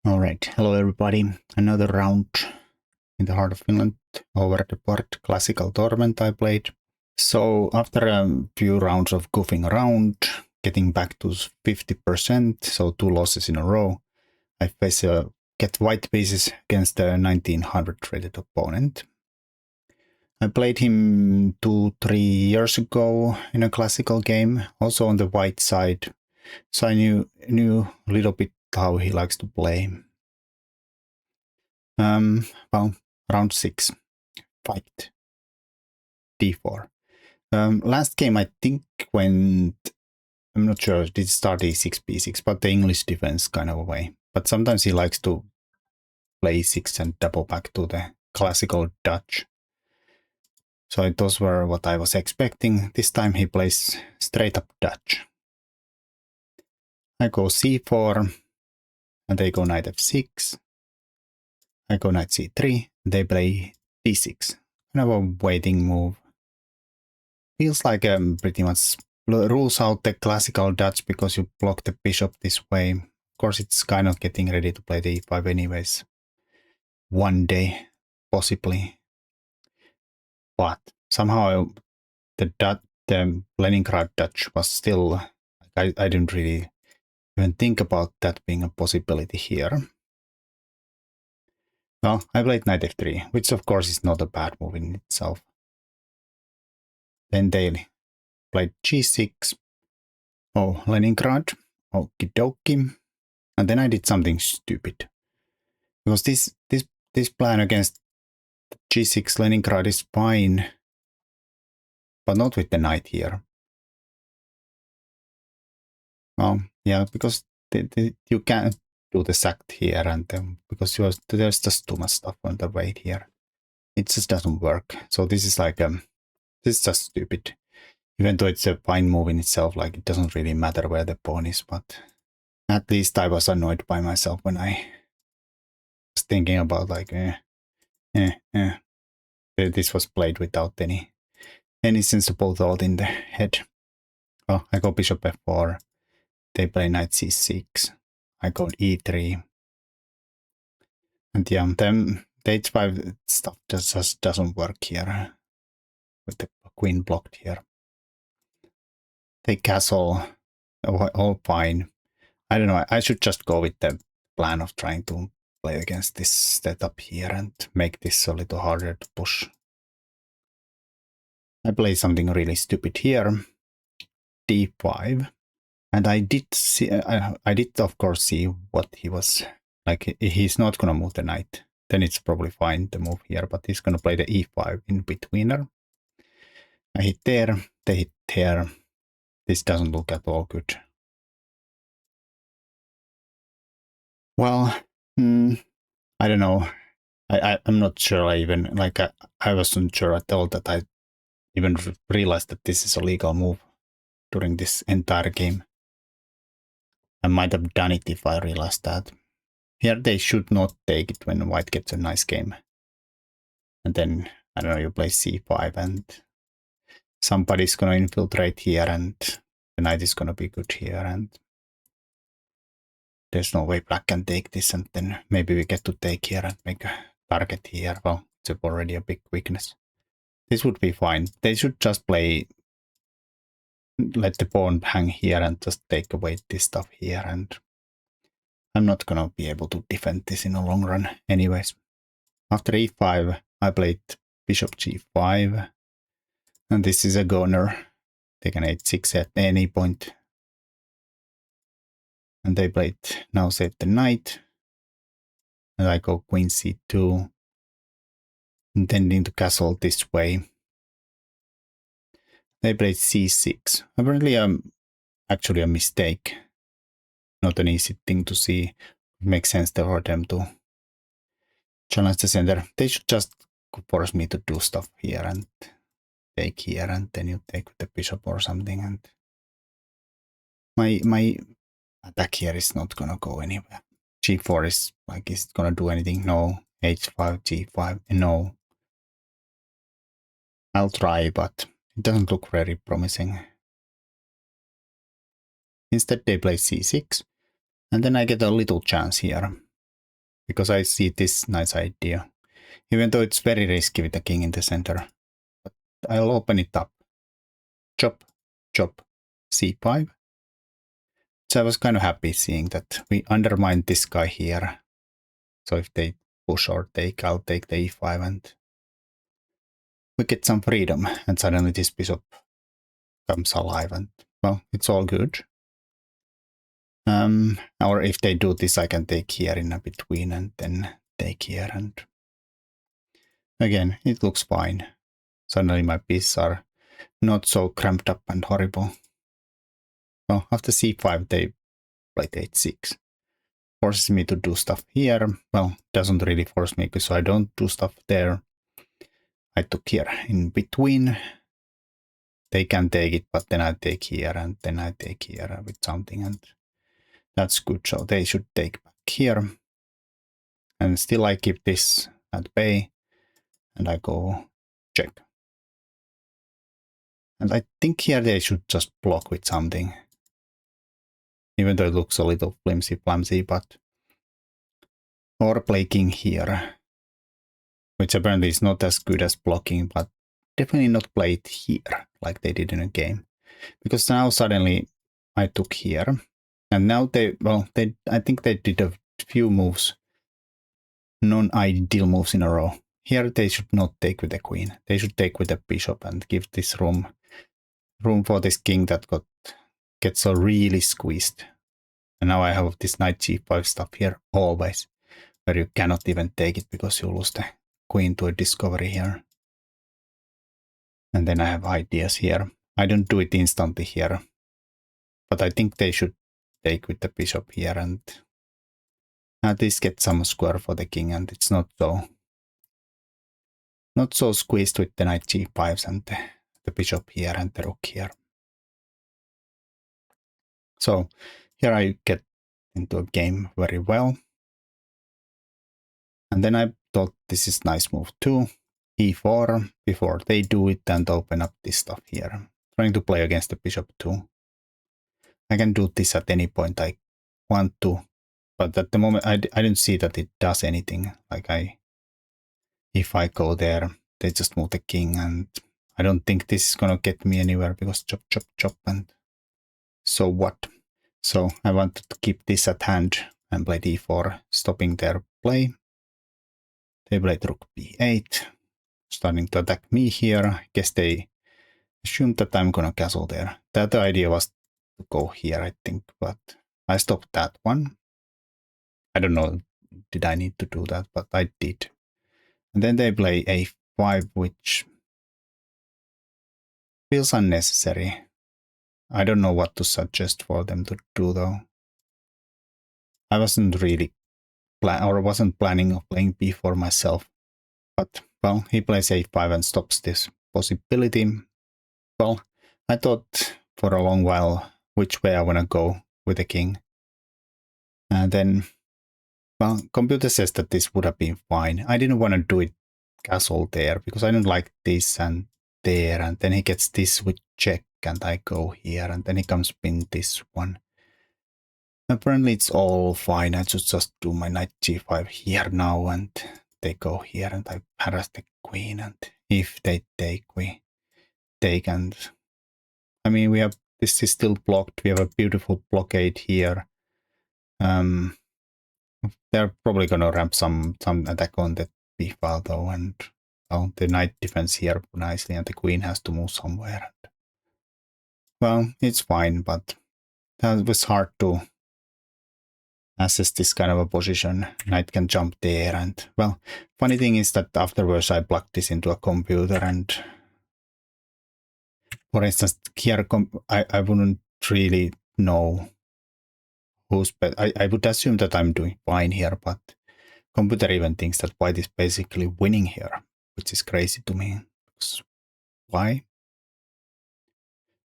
Alright, hello everybody. Another round in the heart of Finland over the board classical tournament I played. So after a few rounds of goofing around, getting back to 50%, so 2 losses in a row, I face get white pieces against a 1900 rated opponent. I played him 2-3 years ago in a classical game, also on the white side, so I knew a little bit how he likes to play. Well, round 6, fight, d4. Last game I think went, I'm not sure, did start e6, b6, but the English defense kind of way. But sometimes he likes to play e6 and double back to the classical Dutch. So those were what I was expecting. This time he plays straight up Dutch. I go c4, and they go knight f6. I go knight c3, they play d6. Kind of a waiting move. Feels like pretty much rules out the classical Dutch because you block the bishop this way. Of course, it's kind of getting ready to play the e5 anyways. One day, possibly. But somehow the Leningrad Dutch was still, I didn't really even think about that being a possibility here. Well, I played knight f3, which of course is not a bad move in itself. Then they played g6. Oh, Leningrad. Okie dokie. And then I did something stupid. Because this plan against g6 Leningrad is fine, but not with the knight here. Well, yeah, because you can't do the sacked here, and because there's just too much stuff on the way here. It just doesn't work. So this is like this is just stupid. Even though it's a fine move in itself, like it doesn't really matter where the pawn is, but at least I was annoyed by myself when I was thinking about like this was played without any sensible thought in the head. Oh, I go bishop f4. They play knight c6. I go e3. And yeah, then the h5 stuff just doesn't work here. With the queen blocked here. They castle. All fine. I don't know. I should just go with the plan of trying to play against this setup here and make this a little harder to push. I play something really stupid here. d5. And I did see, I did of course see what he was like. He's not gonna move the knight. Then it's probably fine to move here, but he's gonna play the e5 in betweener. I hit there, they hit here. This doesn't look at all good. Well, I don't know. I'm not sure. I even like I wasn't sure at all that I even realized that this is a legal move during this entire game. I might have done it if I realized that. Here they should not take it when white gets a nice game. And then, I don't know, you play c5 and somebody's gonna infiltrate here and the knight is gonna be good here and there's no way black can take this and then maybe we get to take here and make a target here. Well, it's already a big weakness. This would be fine. They should just play, let the pawn hang here and just take away this stuff here, and I'm not gonna be able to defend this in the long run anyways. After e5, I played bishop g5, and this is a goner. They can h6 at any point. And they played now save the knight, and I go queen c2, intending to castle this way. They played c6. Apparently, actually a mistake. Not an easy thing to see. It makes sense for them to challenge the center. They should just force me to do stuff here and take here, and then you take with the bishop or something. And my attack here is not gonna go anywhere. g4 is like, is it gonna do anything? No. h5, g5, no. I'll try, but it doesn't look very promising. Instead they play c6, and then I get a little chance here. because I see this nice idea. Even though it's very risky with the king in the center. But I'll open it up. Chop, chop, c5. So I was kind of happy seeing that we undermined this guy here. So if they push or take, I'll take the e5 and we get some freedom. And suddenly this bishop comes alive and, well, it's all good. Or if they do this, I can take here in a between and then take here. And again, it looks fine. Suddenly my pieces are not so cramped up and horrible. Well, after c5, they played h6. Forces me to do stuff here. Well, doesn't really force me because I don't do stuff there. I took here in between. They can take it, but then I take here and then I take here with something, and that's good. So they should take back here. And still I keep this at bay and I go check. And I think here they should just block with something. Even though it looks a little flimsy, but... Or play king here. Which apparently is not as good as blocking, but definitely not play it here, like they did in a game. Because now suddenly I took here. And now I think they did a few moves, non-ideal moves in a row. Here they should not take with the queen. They should take with the bishop and give this room for this king that gets so really squeezed. And now I have this knight g5 stuff here always, where you cannot even take it because you lose the queen to a discovery here. And then I have ideas here. I don't do it instantly here, but I think they should take with the bishop here and at least get some square for the king, and it's not so squeezed with the knight g5s and the bishop here and the rook here. So here I get into a game very well. And then I thought this is nice move too. e4 before they do it and open up this stuff here. Trying to play against the bishop too. I can do this at any point I want to, but at the moment I didn't see that it does anything. Like if I go there, they just move the king, and I don't think this is gonna get me anywhere because chop, chop, chop, and so what? So I wanted to keep this at hand and play d4, stopping their play. They played rook b8, starting to attack me here. I guess they assumed that I'm gonna castle there. That idea was to go here, I think, but I stopped that one. I don't know, did I need to do that, but I did. And then they play a5, which feels unnecessary. I don't know what to suggest for them to do though. I wasn't really wasn't planning of playing b4 myself. But, well, he plays a5 and stops this possibility. Well, I thought for a long while which way I want to go with the king. And then, well, computer says that this would have been fine. I didn't want to do it castle there because I don't like this and there. And then he gets this with check and I go here. And then he comes pin this one. Apparently it's all fine. I should just do my knight g5 here now and they go here and I harass the queen, and if they take, we take. And I mean, this is still blocked. We have a beautiful blockade here. They're probably gonna ramp some attack on the b file though, and well, the knight defends here nicely and the queen has to move somewhere. Well, it's fine, but that was hard to assess this kind of a position. Knight can jump there, and well, funny thing is that afterwards I plugged this into a computer, and for instance here I wouldn't really know who's I would assume that I'm doing fine here, but computer even thinks that white is basically winning here, which is crazy to me. Why?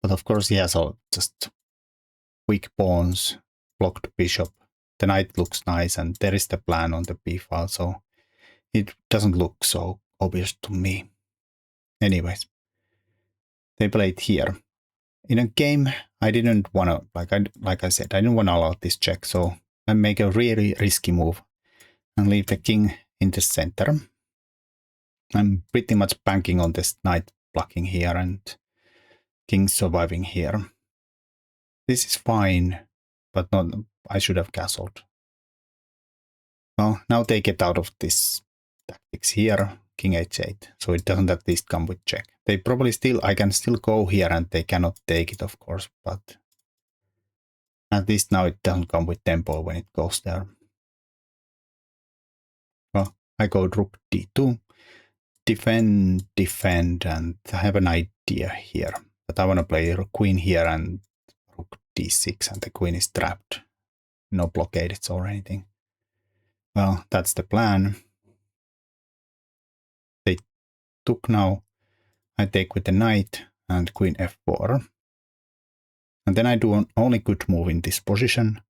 But of course he has all just weak pawns, blocked bishop. The knight looks nice, and there is the plan on the b file, so it doesn't look so obvious to me. Anyways, they played here. In a game, I didn't want to, like I said, I didn't want to allow this check, so I make a really risky move. and leave the king in the center. I'm pretty much banking on this knight blocking here and king surviving here. This is fine, but not. I should have castled. Well, now they get out of this tactics here, king h8, so it doesn't at least come with check. They probably still, I can still go here and they cannot take it, of course, but at least now it doesn't come with tempo when it goes there. Well, I go rook d2, defend, and I have an idea here. But I want to play queen here and rook d6, and the queen is trapped. No blockades or anything. Well, that's the plan. They took now. I take with the knight and queen f4. And then I do an only good move in this position,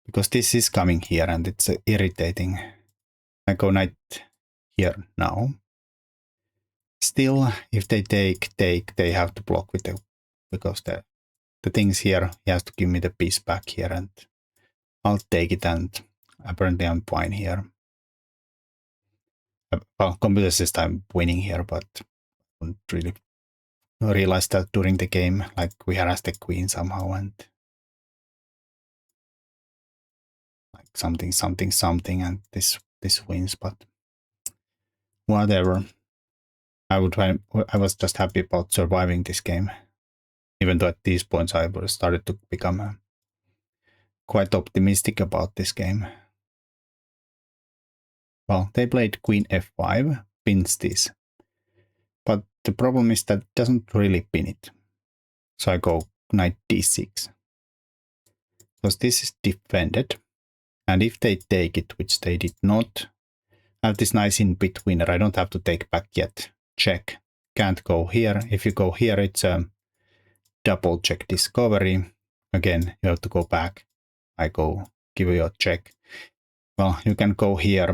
because this is coming here and it's irritating. I go knight here now. Still, if they take, they have to block with the, because the things here, he has to give me the piece back here and I'll take it, and apparently I'm fine here. Well, computer says I'm winning here, but I don't really realize that during the game, like we harassed the queen somehow and like something, and this wins, but whatever. I was just happy about surviving this game, even though at these points I started to become quite optimistic about this game. Well, they played queen f5, pins this, but the problem is that it doesn't really pin it. So I go knight d6, because this is defended, and if they take it, which they did not, I have this nice in betweener. I don't have to take back yet. Check. Can't go here. If you go here, it's a double check discovery. Again, you have to go back. I go give you a check. Well, you can go here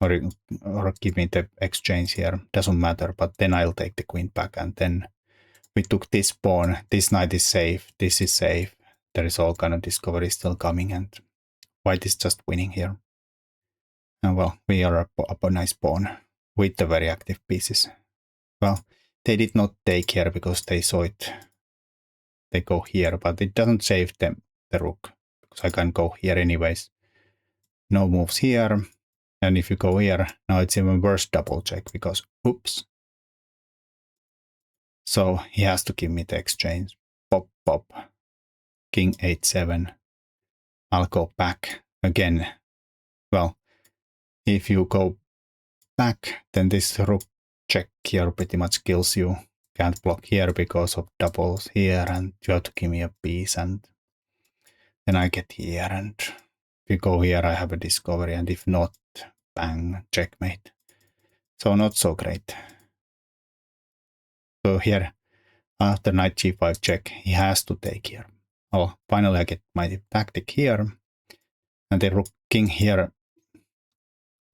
or give me the exchange here. Doesn't matter, but then I'll take the queen back, and then we took this pawn. This knight is safe. This is safe. There is all kind of discovery still coming, and white is just winning here. And well, we are up a nice pawn with the very active pieces. Well, they did not take here because they saw it. They go here, but it doesn't save them, the rook, because I can go here anyways. No moves here. And if you go here, now it's even worse double check because, oops. So he has to give me the exchange. Pop, pop. King h7. I'll go back again. Well, if you go back, then this rook check here pretty much kills you. Can't block here because of doubles here, and you have to give me a piece, and then I get here, and if you go here, I have a discovery, and if not, bang, checkmate. So not so great. So here, after knight g5 check, he has to take here. Oh, finally I get my tactic here, and the rook king here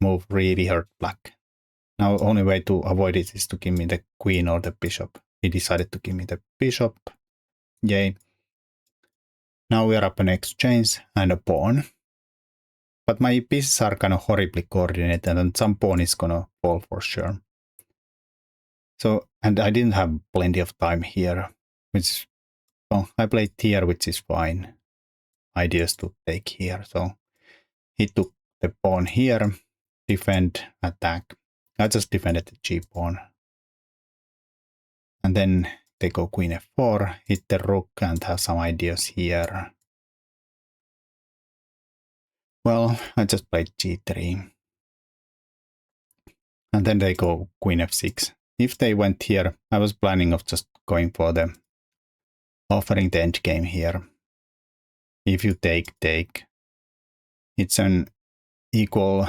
move really hurt black. Now only way to avoid it is to give me the queen or the bishop. He decided to give me the bishop. Yay. Now we are up an exchange and a pawn. But my pieces are kind of horribly coordinated, and some pawn is gonna fall for sure. So, and I didn't have plenty of time here, which, well, I played here, which is fine. Ideas to take here. So he took the pawn here, defend, attack. I just defended the g pawn. And then they go queen f4, hit the rook, and have some ideas here. Well, I just played g3. And then they go queen f6. If they went here, I was planning of just going for the offering the endgame here. If you take. It's an equal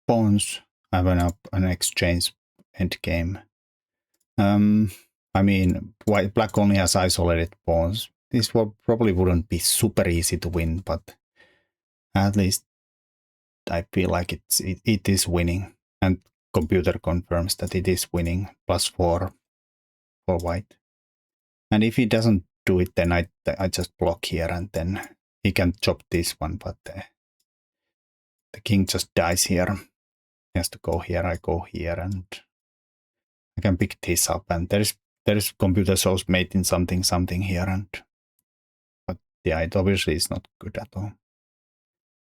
pawns. I have an exchange endgame. I mean, black only has isolated pawns. This probably wouldn't be super easy to win, but at least I feel like it is winning. And computer confirms that it is winning. +4 for white. And if he doesn't do it, then I just block here, and then he can chop this one, but the king just dies here. He has to go here, I go here, and I can pick this up, and there's computer shows mate in something here, and but yeah, it obviously is not good at all.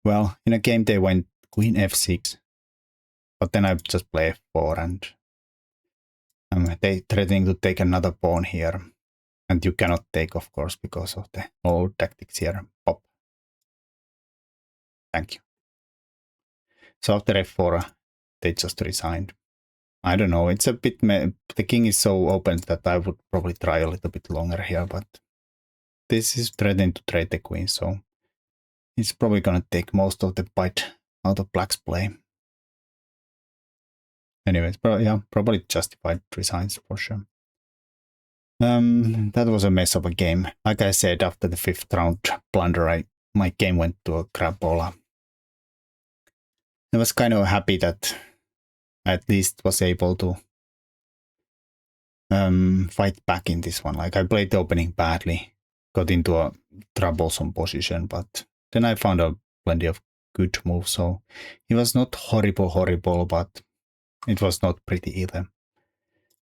Well, in a game they went queen f6, but then I just play f4, and they threatening to take another pawn here, and you cannot take, of course, because of the old tactics here. Pop. Thank you. So after f4, they just resigned. I don't know. It's a bit. The king is so open that I would probably try a little bit longer here, but this is threatening to trade the queen, so it's probably gonna take most of the bite out of black's play. Anyways, yeah, probably justified resigns for sure. That was a mess of a game. Like I said, after the 5th round blunder, my game went to a crapola. I was kind of happy that I at least was able to fight back in this one. Like I played the opening badly, got into a troublesome position, but then I found plenty of good moves. So it was not horrible, but it was not pretty either.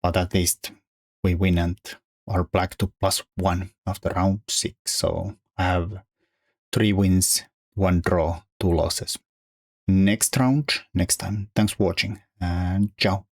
But at least we win and are black to +1 after round 6. So I have 3 wins, 1 draw, 2 losses. Next round, next time. Thanks for watching and ciao.